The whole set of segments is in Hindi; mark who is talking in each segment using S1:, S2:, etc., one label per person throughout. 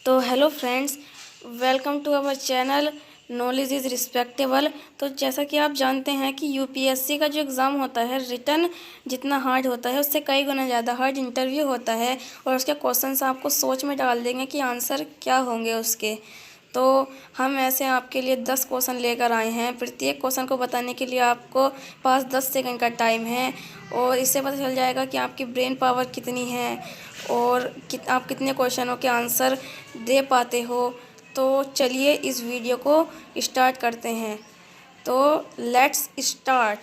S1: तो hello friends, welcome to our channel knowledge is respectable. तो जैसा कि आप जानते हैं कि यूपीएससी का जो एग्ज़ाम होता है रिटन जितना हार्ड होता है उससे कई गुना ज़्यादा हार्ड इंटरव्यू होता है और उसके क्वेश्चंस आपको सोच में डाल देंगे कि आंसर क्या होंगे उसके। तो हम ऐसे आपके लिए 10 क्वेश्चन लेकर आए हैं। प्रत्येक क्वेश्चन को बताने के लिए आपको पास 10 सेकंड का टाइम है और इससे पता चल जाएगा कि आपकी ब्रेन पावर कितनी है और आप कितने क्वेश्चनों के आंसर दे पाते हो। तो चलिए इस वीडियो को स्टार्ट करते हैं। तो लेट्स स्टार्ट।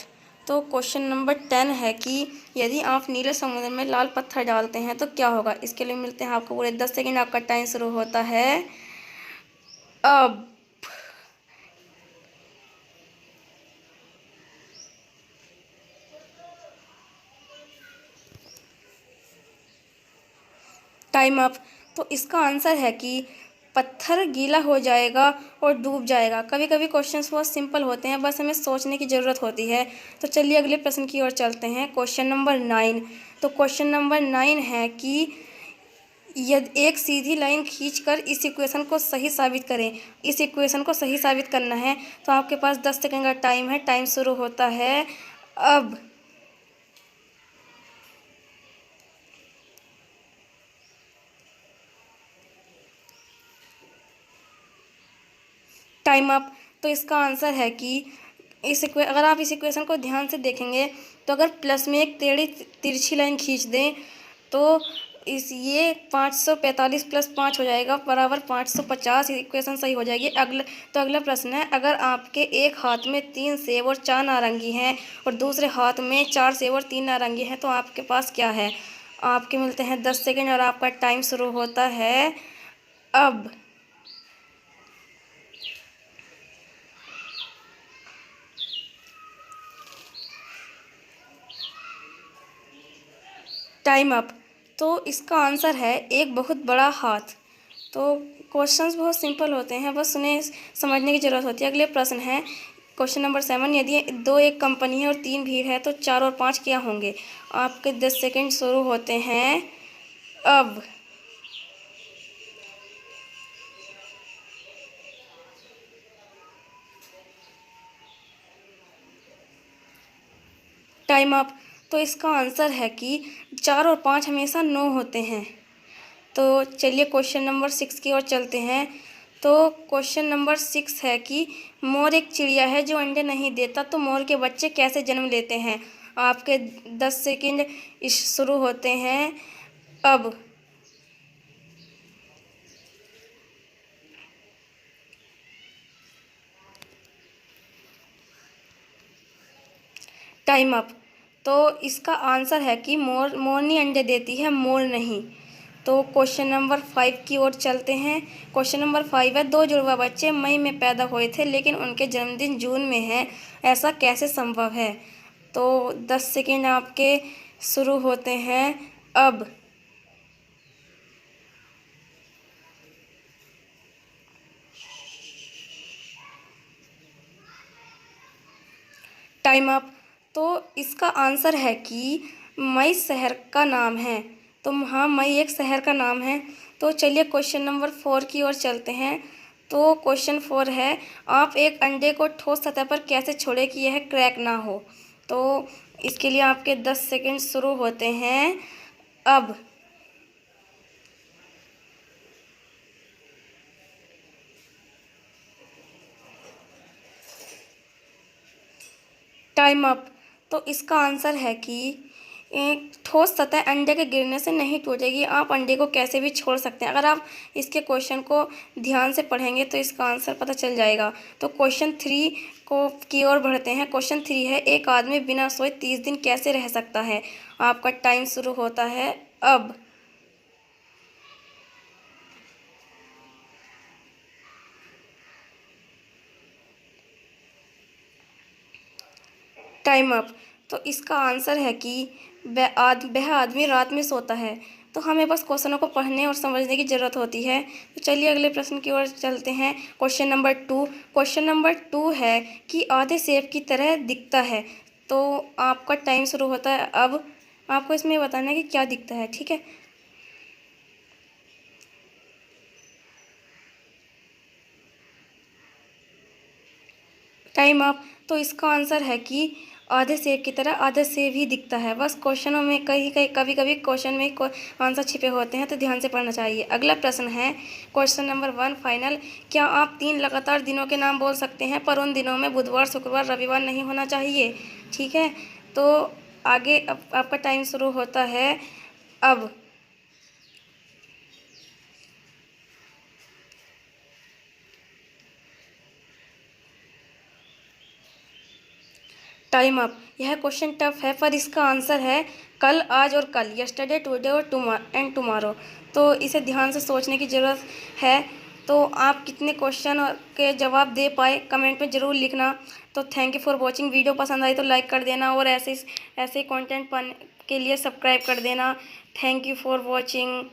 S1: तो क्वेश्चन नंबर 10 है कि यदि आप नीले समुद्र में लाल पत्थर डालते हैं तो क्या होगा। इसके लिए मिलते हैं आपको पूरे 10 सेकंड। आपका टाइम शुरू होता है अब। Time up. तो इसका आंसर है कि पत्थर गीला हो जाएगा और डूब जाएगा। कभी कभी क्वेश्चंस बहुत सिंपल होते हैं, बस हमें सोचने की ज़रूरत होती है। तो चलिए अगले प्रश्न की ओर चलते हैं। Question number 9। तो क्वेश्चन नंबर 9 है कि यदि एक सीधी लाइन खींचकर इस इक्वेशन को सही साबित करें। इस इक्वेशन को सही साबित करना है तो आपके पास 10 सेकंड का टाइम है। टाइम शुरू होता है अब। Time up. तो इसका आंसर है कि अगर आप इस इक्वेशन को ध्यान से देखेंगे तो अगर प्लस में एक टेढ़ी तिरछी लाइन खींच दें तो ये 545 प्लस 5 हो जाएगा बराबर 550। इक्वेशन सही हो जाएगी। अगला प्रश्न है, अगर आपके एक हाथ में 3 सेब और 4 नारंगी हैं और दूसरे हाथ में 4 सेब और 3 नारंगी हैं तो आपके पास क्या है। आपके मिलते हैं 10 सेकंड और आपका टाइम शुरू होता है अब। Time up. तो इसका आंसर है एक बहुत बड़ा हाथ। तो क्वेश्चंस बहुत सिंपल होते हैं, बस उन्हें समझने की ज़रूरत होती है। अगले प्रश्न है क्वेश्चन नंबर 7। यदि दो एक कंपनी है और 3 भीड़ है तो 4 और 5 क्या होंगे। आपके 10 सेकंड शुरू होते हैं अब। Time up. तो इसका आंसर है कि 4 और 5 हमेशा 9 होते हैं। तो चलिए क्वेश्चन नंबर 6 की ओर चलते हैं। तो क्वेश्चन नंबर 6 है कि मोर एक चिड़िया है जो अंडे नहीं देता तो मोर के बच्चे कैसे जन्म लेते हैं। आपके 10 सेकंड शुरू होते हैं अब। Time up. तो इसका आंसर है कि मोरनी अंडे देती है, मोर नहीं। तो क्वेश्चन नंबर 5 की ओर चलते हैं। क्वेश्चन नंबर 5 है, दो जुड़वा बच्चे मई में पैदा हुए थे लेकिन उनके जन्मदिन जून में है, ऐसा कैसे संभव है। तो 10 सेकेंड आपके शुरू होते हैं अब। Time up. तो इसका आंसर है कि मई शहर का नाम है। तो हाँ, मई एक शहर का नाम है। तो चलिए क्वेश्चन नंबर 4 की ओर चलते हैं। तो क्वेश्चन 4 है, आप एक अंडे को ठोस सतह पर कैसे छोड़े कि यह क्रैक ना हो। तो इसके लिए आपके 10 सेकंड शुरू होते हैं अब। Time up. तो इसका आंसर है कि एक ठोस सतह अंडे के गिरने से नहीं टूटेगी। आप अंडे को कैसे भी छोड़ सकते हैं। अगर आप इसके क्वेश्चन को ध्यान से पढ़ेंगे तो इसका आंसर पता चल जाएगा। तो क्वेश्चन 3 को की ओर बढ़ते हैं। क्वेश्चन 3 है, एक आदमी बिना सोए 30 दिन कैसे रह सकता है। आपका टाइम शुरू होता है अब। Time up. तो इसका आंसर है कि वह आदमी रात में सोता है। तो हमें बस क्वेश्चनों को पढ़ने और समझने की ज़रूरत होती है। तो चलिए अगले प्रश्न की ओर चलते हैं। Question number 2। क्वेश्चन नंबर 2 है कि आधे सेब की तरह दिखता है। तो आपका टाइम शुरू होता है अब। आपको इसमें बताना है कि क्या दिखता है, ठीक है। Time up. तो इसका आंसर है कि आधे सेब की तरह आधे सेब ही दिखता है। बस क्वेश्चनों में कहीं कहीं कभी कभी क्वेश्चन में आंसर छिपे होते हैं, तो ध्यान से पढ़ना चाहिए। अगला प्रश्न है क्वेश्चन नंबर 1 फाइनल। क्या आप 3 लगातार दिनों के नाम बोल सकते हैं, पर उन दिनों में बुधवार शुक्रवार रविवार नहीं होना चाहिए? ठीक है, तो आगे अब आपका टाइम शुरू होता है अब। Time up. यह क्वेश्चन टफ है, पर इसका आंसर है कल, आज और कल, यस्टरडे, टुडे और टुमारो। तो इसे ध्यान से सोचने की ज़रूरत है। तो आप कितने क्वेश्चन के जवाब दे पाए कमेंट में ज़रूर लिखना। तो thank you for watching. Video पसंद आई तो लाइक कर देना, और ऐसे कंटेंट पाने के लिए सब्सक्राइब कर देना। Thank you for watching.